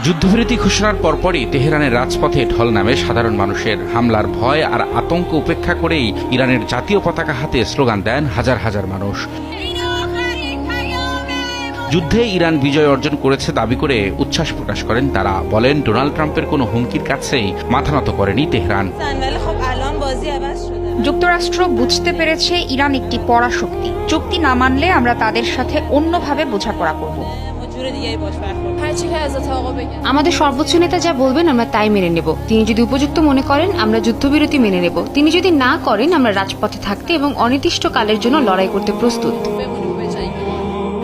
যুদ্ধবিরতি ঘোষণার পরপরই তেহরানের রাজপথে ঢল নামে সাধারণ মানুষের। হামলার ভয় আর আতঙ্ক উপেক্ষা করেই ইরানের জাতীয় পতাকা হাতে স্লোগান দেন হাজার হাজার মানুষ। যুদ্ধে ইরান বিজয় অর্জন করেছে দাবি করে উচ্ছ্বাস প্রকাশ করেন তারা। বলেন, ডোনাল্ড ট্রাম্পের কোনো হুমকির কাছেই মাথা নত করেনি তেহরান। যুক্তরাষ্ট্র বুঝতে পেরেছে ইরান একটি পরাশক্তি। চুক্তি না মানলে আমরা তাদের সাথে অন্যভাবে বোঝাপড়া করব। আমাদের সর্বোচ্চ নেতা যা বলবেন আমরা তাই মেনে নেব। তিনি যদি উপযুক্ত মনে করেন আমরা যুদ্ধবিরতি মেনে নেব। তিনি যদি না করেন আমরা রাজপথে থাকতে এবং অনির্দিষ্টকালের জন্য লড়াই করতে প্রস্তুত।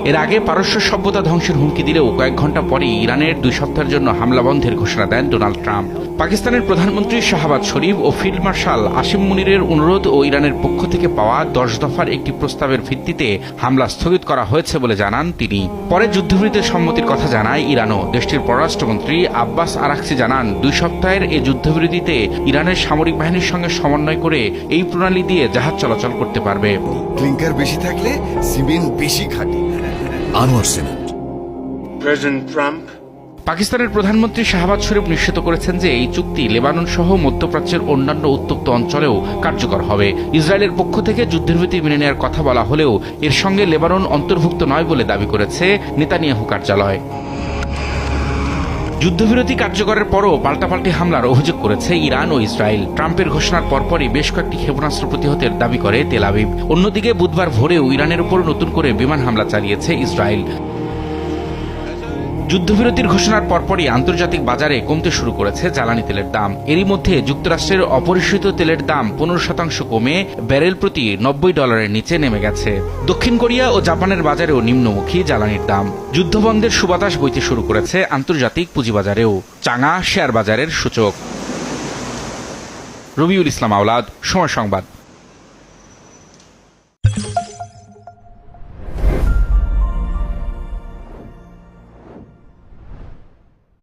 এর আগে পারস্য সভ্যতা ধ্বংসের হুমকি দিলেও কয়েক ঘন্টা পরেই ইরানের 2 সপ্তাহের জন্য হামলা বন্ধের ঘোষণা দেন ডোনাল্ড ট্রাম্প। পাকিস্তানের প্রধানমন্ত্রী শাহবাজ শরীফ ও ফিল্ড মার্শাল আসিম মুনিরের অনুরোধ ও ইরানের পক্ষ থেকে পাওয়া 10 দফার একটি প্রস্তাবের ভিত্তিতে হামলা স্থগিত করা হয়েছে বলে জানান তিনি। পরে যুদ্ধবিরতির সম্মতির কথা জানায় ইরানও। দেশটির পররাষ্ট্রমন্ত্রী আব্বাস আরাকচি জানান, 2 সপ্তাহের এই যুদ্ধবিরতিতে ইরানের সামরিক বাহিনীর সঙ্গে সমন্বয় করে এই প্রণালী দিয়ে জাহাজ চলাচল করতে পারবে। ক্লিংকার বেশি থাকলে সিমেন্ট বেশি খাটে। আনোয়ার সিমেন্ট। প্রেসিডেন্ট ট্রাম্প পাকিস্তানের প্রধানমন্ত্রী শাহবাজ শরীফ নিশ্চিত করেছেন যে এই চুক্তি লেবানন সহ মধ্যপ্রাচ্যের অন্যান্য উত্তপ্ত অঞ্চলেও কার্যকর হবে। ইসরায়েলের পক্ষ থেকে যুদ্ধবিরতি মেনে নেওয়ার কথা বলা হলেও এর সঙ্গে লেবানন অন্তর্ভুক্ত নয় বলে দাবি করেছে নেতানিয়াহু কার্যালয়। যুদ্ধবিরতি কার্যকরের পরও পাল্টাপাল্টি হামলার অভিযোগ করেছে ইরান ও ইসরায়েল। ট্রাম্পের ঘোষণার পরপরই বেশ কয়েকটি ক্ষেপণাস্ত্র প্রতিহতের দাবি করে তেল আবিব। অন্যদিকে বুধবার ভোরেও ইরানের উপর নতুন করে বিমান হামলা চালিয়েছে ইসরায়েল। যুদ্ধবিরতির ঘোষণার পরপরই আন্তর্জাতিক বাজারে কমতে শুরু করেছে জ্বালানি তেলের দাম। এরই মধ্যে যুক্তরাষ্ট্রের অপরিশোধিত তেলের দাম 15% কমে ব্যারেল প্রতি $90 নিচে নেমে গেছে। দক্ষিণ কোরিয়া ও জাপানের বাজারেও নিম্নমুখী জ্বালানির দাম। যুদ্ধবন্ধের সুবাতাস বইতে শুরু করেছে আন্তর্জাতিক পুঁজিবাজারেও। চাঙা শেয়ার বাজারের সূচক। রবিউল ইসলাম আওলাদ, সময় সংবাদ।